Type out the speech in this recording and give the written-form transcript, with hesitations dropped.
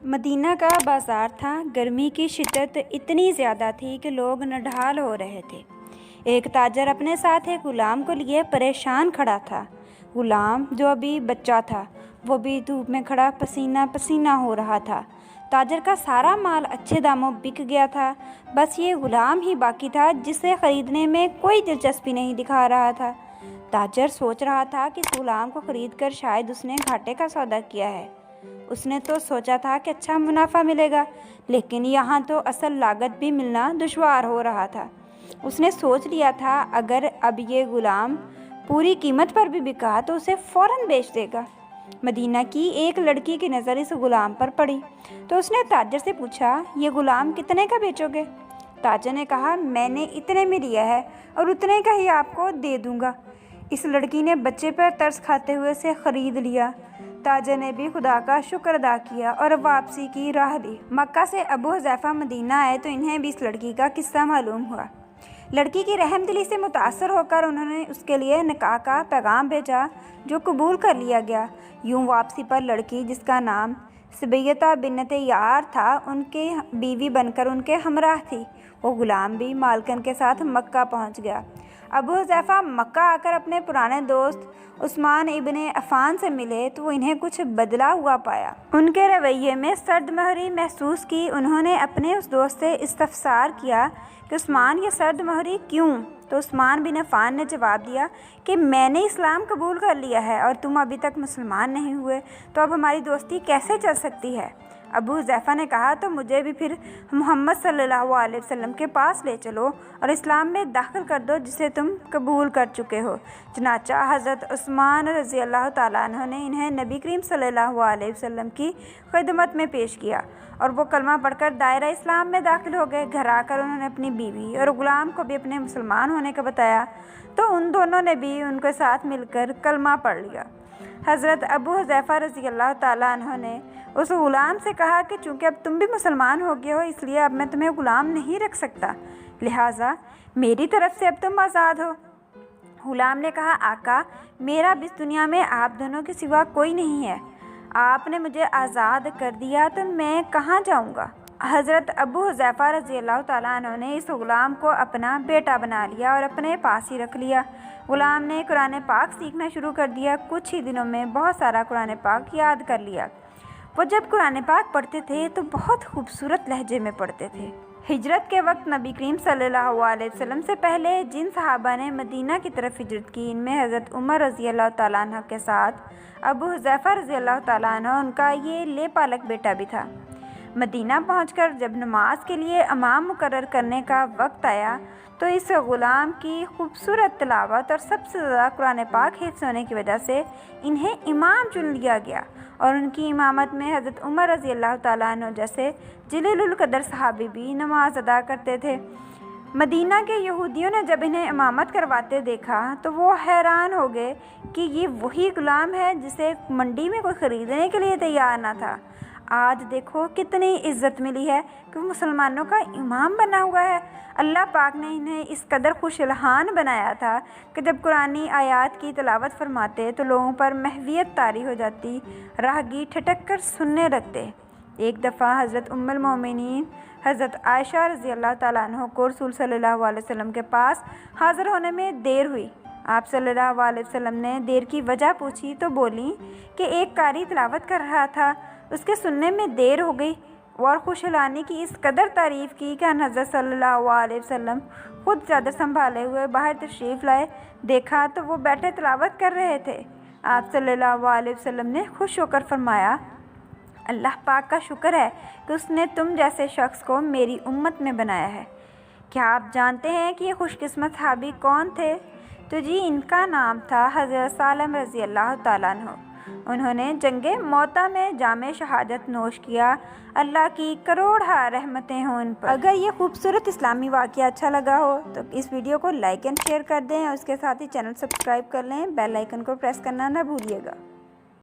Medina का बाज़ार था। गर्मी की शिद्दत इतनी ज़्यादा थी कि लोग नढाल हो रहे थे। एक ताजर अपने साथ एक ग़ुलाम को लिए परेशान खड़ा था। ग़ुलाम जो अभी बच्चा था, वो भी धूप में खड़ा पसीना पसीना हो रहा था। ताजर का सारा माल अच्छे दामों बिक गया था। बस ये ग़ुलाम ही बाकी था जिसे ख़रीदने में कोई दिलचस्पी नहीं दिखा रहा था। ताजर सोच रहा था कि इस ग़ुलाम को ख़रीद कर शायद उसने घाटे का सौदा किया है। उसने तो सोचा था कि अच्छा मुनाफा मिलेगा, लेकिन यहाँ तो असल लागत भी मिलना दुश्वार हो रहा था। उसने सोच लिया था अगर अब ये ग़ुलाम पूरी कीमत पर भी बिका तो उसे फ़ौरन बेच देगा। मदीना की एक लड़की की नज़र इस ग़ुलाम पर पड़ी तो उसने ताजर से पूछा, ये ग़ुलाम कितने का बेचोगे? ताजर ने कहा, मैंने इतने में लिया है और उतने का ही आपको दे दूँगा। इस लड़की ने बच्चे पर तरस खाते हुए उसे ख़रीद लिया। ताजर ने भी खुदा का शुक्र अदा किया और वापसी की राह ली। मक्का से अबू हुज़ैफ़ा मदीना आए तो इन्हें भी इस लड़की का किस्सा मालूम हुआ। लड़की की रहमदिली से मुतासर होकर उन्होंने उसके लिए निकाह का पैगाम भेजा, जो कबूल कर लिया गया। यूं वापसी पर लड़की, जिसका नाम सुबैयता बिन्नत यार था, उनके बीवी बनकर उनके हमराह थी। वो ग़ुलाम भी मालकन के साथ मक्का पहुंच गया। अबू हुज़ैफ़ा मक्का आकर अपने पुराने दोस्त उस्मान इब्ने अफ़ान से मिले तो वो इन्हें कुछ बदला हुआ पाया। उनके रवैये में सर्दमहरी महसूस की। उन्होंने अपने उस दोस्त से इस्तफ़सार किया कि उस्मान, ये सर्दमहरी क्यों? तो उस्मान बिन अफ़ान ने जवाब दिया कि मैंने इस्लाम कबूल कर लिया है और तुम अभी तक मुसलमान नहीं हुए, तो अब हमारी दोस्ती कैसे चल सकती है? अबू हुज़ैफ़ा ने कहा, तो मुझे भी फिर मोहम्मद सल्लल्लाहु अलैहि वसल्लम के पास ले चलो और इस्लाम में दाखिल कर दो जिसे तुम कबूल कर चुके हो। चनाचा हज़रत उस्मान रज़ी अल्लाह ताला अन्हु ने इन्हें नबी करीम सल्लल्लाहु अलैहि वसल्लम की खिदमत में पेश किया और वो कलमा पढ़कर दायरा इस्लाम में दाखिल हो गए। घर आकर उन्होंने अपनी बीवी और ग़ुलाम को भी अपने मुसलमान होने का बताया तो उन दोनों ने भी उनके साथ मिलकर कलमा पढ़ लिया। हज़रत अबू हुज़ैफ़ा रज़ी अल्लाह ताला अन्हु ने उस ग़ुलाम से कहा कि चूँकि अब तुम भी मुसलमान हो गए हो, इसलिए अब मैं तुम्हें ग़ुलाम नहीं रख सकता, लिहाजा मेरी तरफ से अब तुम आज़ाद हो। ग़ुलाम ने कहा, आका, मेरा भी इस दुनिया में आप दोनों के सिवा कोई नहीं है। आपने मुझे आज़ाद कर दिया तो मैं कहाँ जाऊँगा? हज़रत अबू हुज़ैफ़ा रज़ी अल्लाह ताला अन्हु ने इस ग़ुलाम को अपना बेटा बना लिया और अपने पास ही रख लिया। ग़ुलाम ने कुरान पाक सीखना शुरू कर दिया। कुछ ही दिनों में बहुत सारा कुरान पाक याद कर लिया। वो जब कुरान पाक पढ़ते थे तो बहुत खूबसूरत लहजे में पढ़ते थे। हिजरत के वक्त नबी करीम सल्लल्लाहु अलैहि वसल्लम से पहले जिन सहाबा ने मदीना की तरफ हिजरत की, इनमें हज़रत उमर रज़ी अल्लाह ताला अन्हु के साथ अबू हुज़ैफ़ा रज़ी अल्लाह ताला अन्हु, उनका ये ले पालक बेटा भी था। मदीना पहुंचकर जब नमाज के लिए इमाम मुकर्रर करने का वक्त आया तो इस ग़ुलाम की खूबसूरत तिलावत और सबसे ज़्यादा कुरान पाक हिफ्ज़ होने की वजह से इन्हें इमाम चुन लिया गया और उनकी इमामत में हज़रत उमर रज़ी अल्लाह ताला अन्हु जैसे जलीलुल क़दर सहाबी भी नमाज अदा करते थे। मदीना के यहूदियों ने जब इन्हें इमामत करवाते देखा तो वो हैरान हो गए कि ये वही ग़ुलाम है जिसे मंडी में कोई ख़रीदने के लिए तैयार ना था। आज देखो कितनी इज़्ज़त मिली है कि मुसलमानों का इमाम बना हुआ है। अल्लाह पाक ने इन्हें इस कदर खुशलहान बनाया था कि जब कुरानी आयात की तिलावत फरमाते तो लोगों पर महवियत तारी हो जाती, राहगीर ठटक कर सुनने लगते। एक दफ़ा हज़रत उम्मुल मोमिनीन हज़रत आयशा रज़ी अल्लाह ताला अन्हा को रसूल सल्लल्लाहु अलैहि वसल्लम के पास हाज़िर होने में देर हुई। आप सल्लल्लाहु अलैहि वसल्लम ने देर की वजह पूछी तो बोली कि एक कारी तिलावत कर रहा था, उसके सुनने में देर हो गई। और खुशलानी की इस कदर तारीफ़ की कि हज़रत सल्लल्लाहु अलैहि वसल्लम खुद चादर संभाले हुए बाहर तशरीफ़ लाए। देखा तो वो बैठे तिलावत कर रहे थे। आप सल्लल्लाहु अलैहि वसल्लम ने खुश होकर फरमाया, अल्लाह पाक का शुक्र है कि उसने तुम जैसे शख्स को मेरी उम्मत में बनाया है। क्या आप जानते हैं कि ये खुशकिस्मत सहाबी कौन थे? तो जी, इनका नाम था हज़रत सालम रज़ी अल्लाह ताला अन्हु। उन्होंने जंगे मौता में जामे शहादत नोश किया। अल्लाह की करोड़ा रहमतें हों उन पर। अगर ये खूबसूरत इस्लामी वाक़या अच्छा लगा हो तो इस वीडियो को लाइक एंड शेयर कर दें और उसके साथ ही चैनल सब्सक्राइब कर लें। बेल आइकन को प्रेस करना ना भूलिएगा।